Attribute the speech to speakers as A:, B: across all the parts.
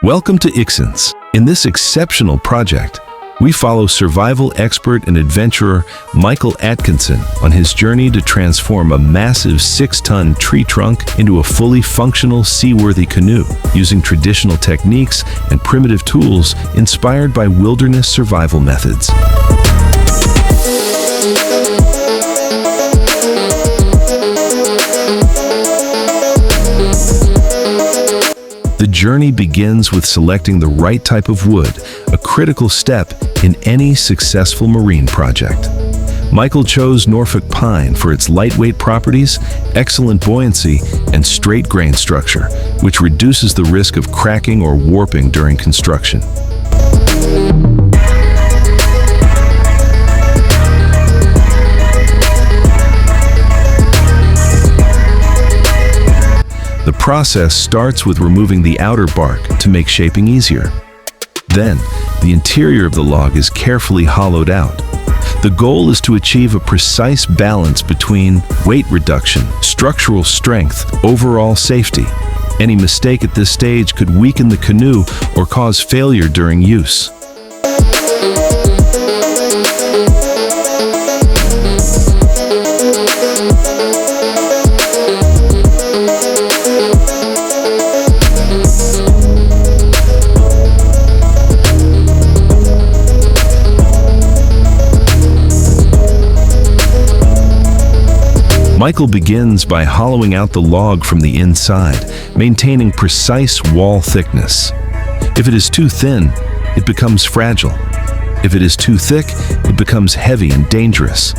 A: Welcome to iiksins. In this exceptional project, we follow survival expert and adventurer Michael Atkinson on his journey to transform a massive 6-ton tree trunk into a fully functional, seaworthy canoe, using traditional techniques and primitive tools inspired by wilderness survival methods. The journey begins with selecting the right type of wood, a critical step in any successful marine project. Michael chose Norfolk pine for its lightweight properties, excellent buoyancy, and straight grain structure, which reduces the risk of cracking or warping during construction. The process starts with removing the outer bark to make shaping easier. Then, the interior of the log is carefully hollowed out. The goal is to achieve a precise balance between weight reduction, structural strength, overall safety. Any mistake at this stage could weaken the canoe or cause failure during use. Michael begins by hollowing out the log from the inside, maintaining precise wall thickness. If it is too thin, it becomes fragile. If it is too thick, it becomes heavy and dangerous.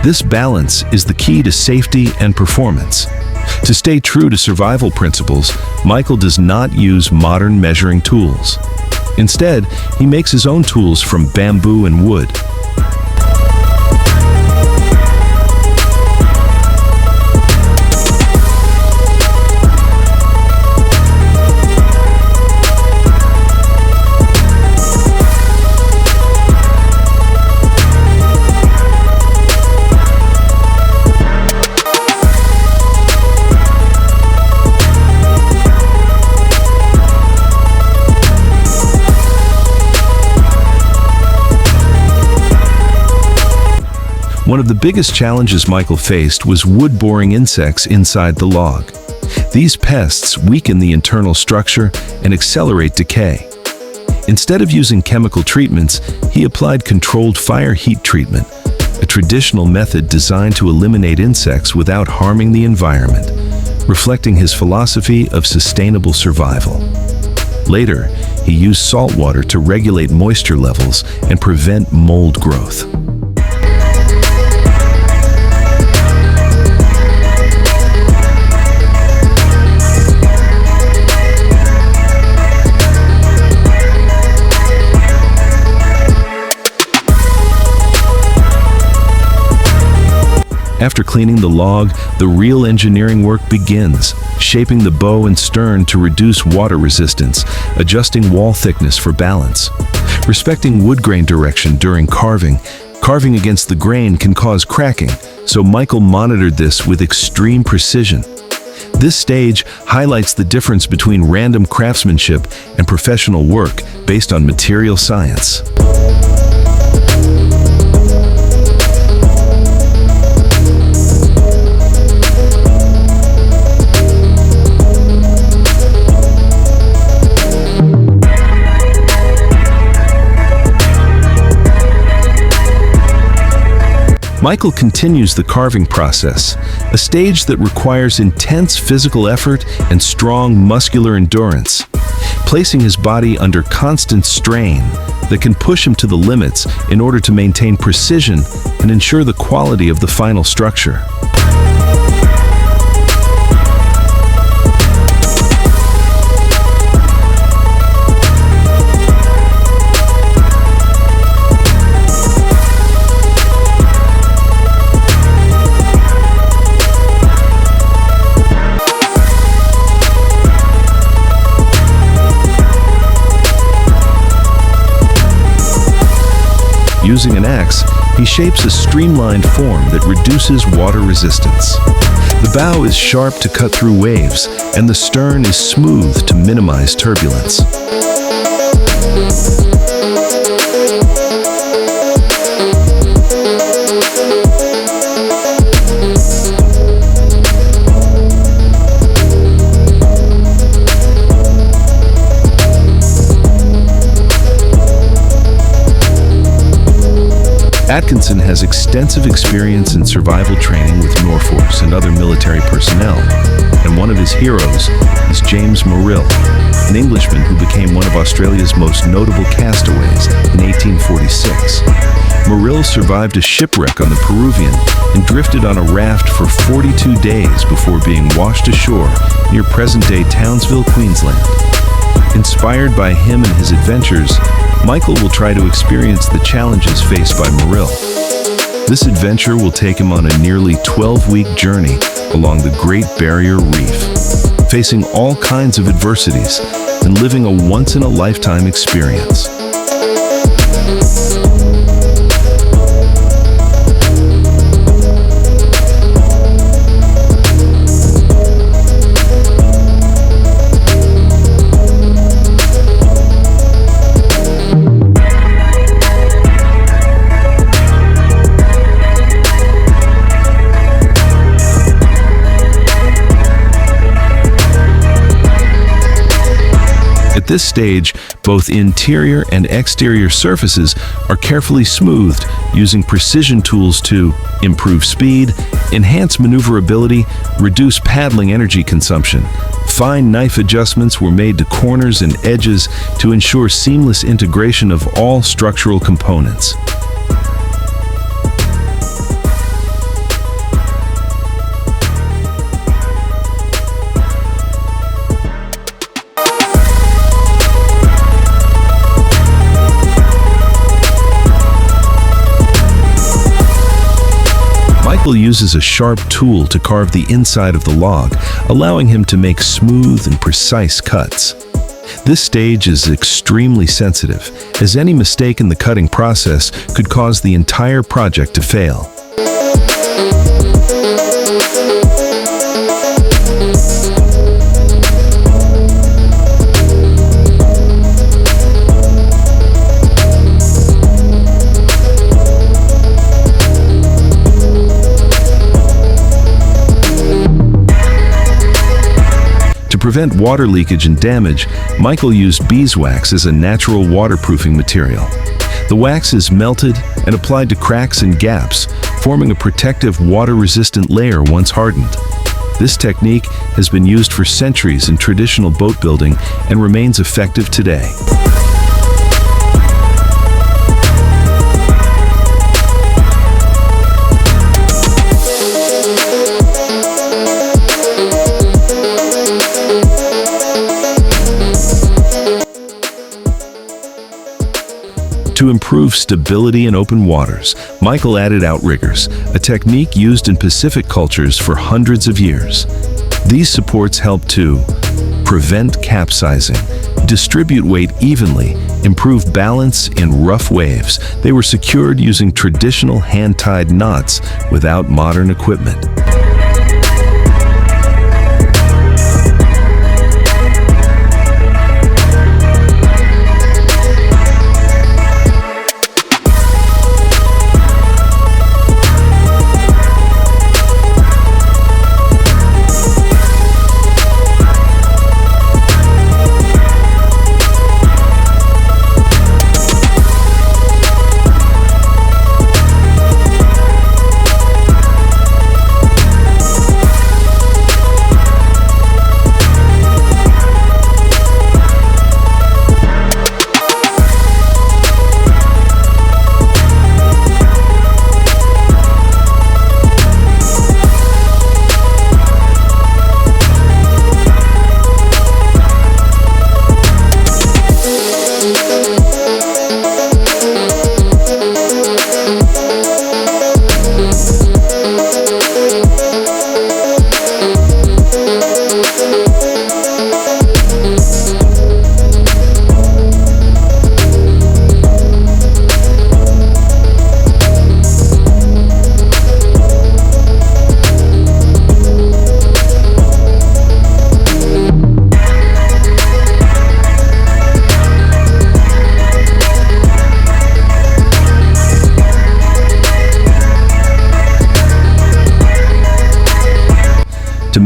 A: This balance is the key to safety and performance. To stay true to survival principles, Michael does not use modern measuring tools. Instead, he makes his own tools from bamboo and wood. One of the biggest challenges Michael faced was wood-boring insects inside the log. These pests weaken the internal structure and accelerate decay. Instead of using chemical treatments, he applied controlled fire heat treatment, a traditional method designed to eliminate insects without harming the environment, reflecting his philosophy of sustainable survival. Later, he used salt water to regulate moisture levels and prevent mold growth. After cleaning the log, the real engineering work begins, shaping the bow and stern to reduce water resistance, adjusting wall thickness for balance. Respecting wood grain direction during carving against the grain can cause cracking, so Michael monitored this with extreme precision. This stage highlights the difference between random craftsmanship and professional work based on material science. Michael continues the carving process, a stage that requires intense physical effort and strong muscular endurance, placing his body under constant strain that can push him to the limits in order to maintain precision and ensure the quality of the final structure. Using an axe, He shapes a streamlined form that reduces water resistance. The bow is sharp to cut through waves, and the stern is smooth to minimize turbulence. Atkinson has extensive experience in survival training with Norforce and other military personnel, and one of his heroes is James Morrill, an Englishman who became one of Australia's most notable castaways in 1846. Morrill survived a shipwreck on the Peruvian and drifted on a raft for 42 days before being washed ashore near present-day Townsville, Queensland. Inspired by him and his adventures, Michael will try to experience the challenges faced by Morrill. This adventure will take him on a nearly 12-week journey along the Great Barrier Reef, facing all kinds of adversities and living a once-in-a-lifetime experience. At this stage, both interior and exterior surfaces are carefully smoothed using precision tools to improve speed, enhance maneuverability, reduce paddling energy consumption. Fine knife adjustments were made to corners and edges to ensure seamless integration of all structural components. Michael uses a sharp tool to carve the inside of the log, allowing him to make smooth and precise cuts. This stage is extremely sensitive, as any mistake in the cutting process could cause the entire project to fail. To prevent water leakage and damage, Michael used beeswax as a natural waterproofing material. The wax is melted and applied to cracks and gaps, forming a protective, water-resistant layer once hardened. This technique has been used for centuries in traditional boat building and remains effective today. To improve stability in open waters, Michael added outriggers, a technique used in Pacific cultures for hundreds of years. These supports help to prevent capsizing, distribute weight evenly, improve balance in rough waves. They were secured using traditional hand-tied knots without modern equipment.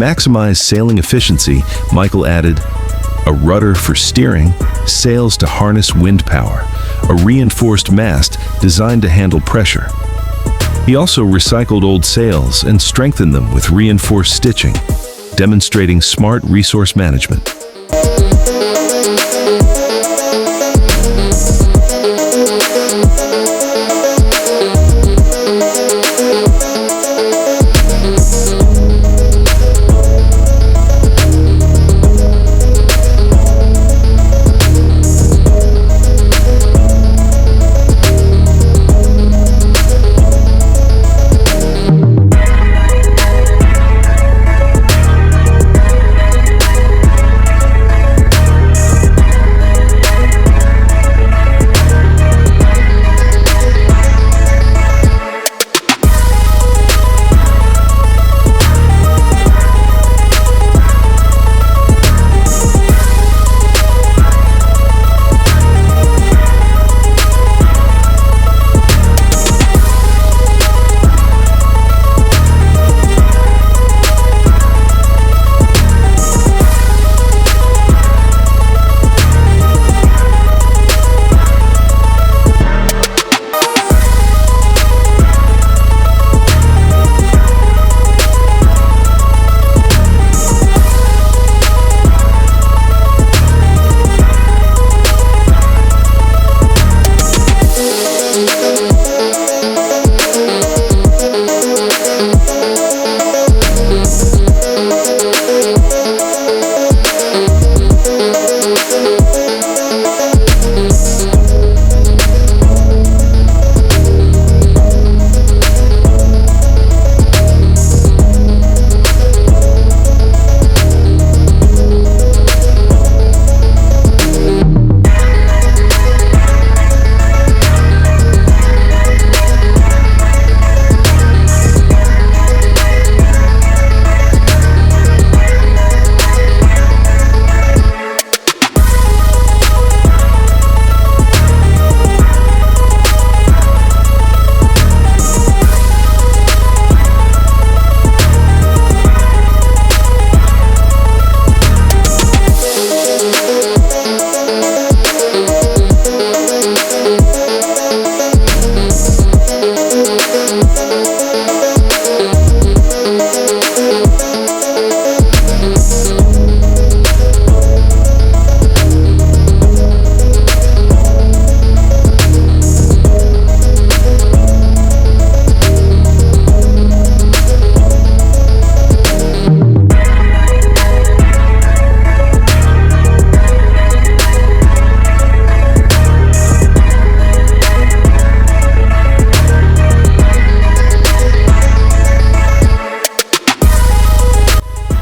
A: maximize sailing efficiency, Michael added a rudder for steering, sails to harness wind power, a reinforced mast designed to handle pressure. He also recycled old sails and strengthened them with reinforced stitching, demonstrating smart resource management.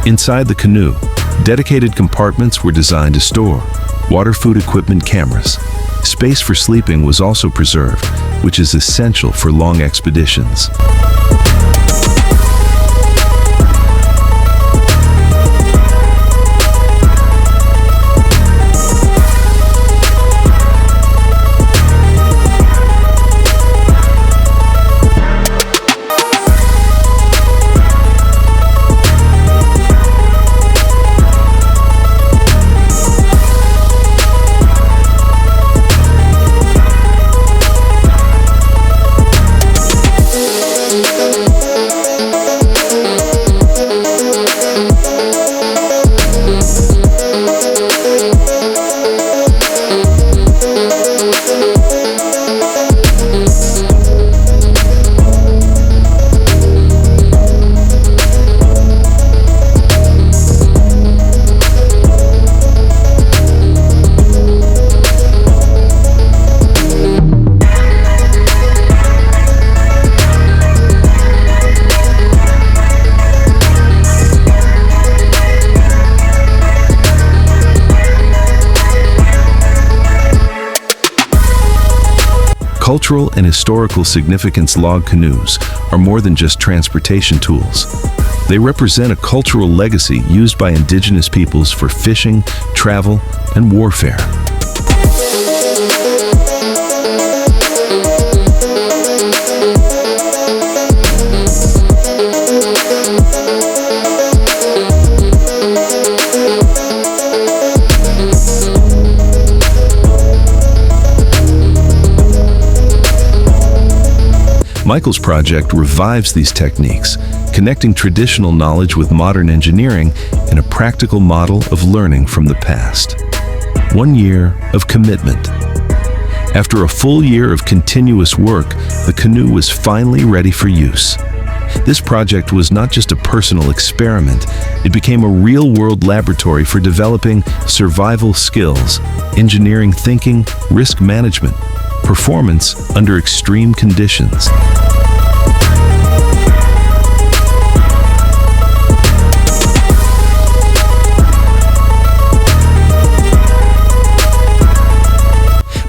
A: Inside the canoe, dedicated compartments were designed to store water, food equipment, cameras. Space for sleeping was also preserved, which is essential for long expeditions. Cultural and historical significance. Log canoes are more than just transportation tools. They represent a cultural legacy used by indigenous peoples for fishing, travel, and warfare. Michael's project revives these techniques, connecting traditional knowledge with modern engineering in a practical model of learning from the past. 1 year of commitment. After a full year of continuous work, the canoe was finally ready for use. This project was not just a personal experiment, it became a real-world laboratory for developing survival skills, engineering thinking, risk management, performance under extreme conditions.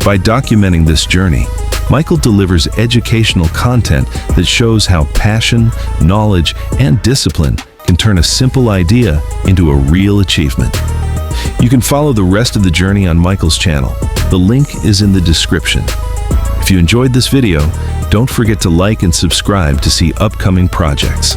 A: By documenting this journey, Michael delivers educational content that shows how passion, knowledge, and discipline can turn a simple idea into a real achievement. You can follow the rest of the journey on Michael's channel. The link is in the description. If you enjoyed this video, don't forget to like and subscribe to see upcoming projects.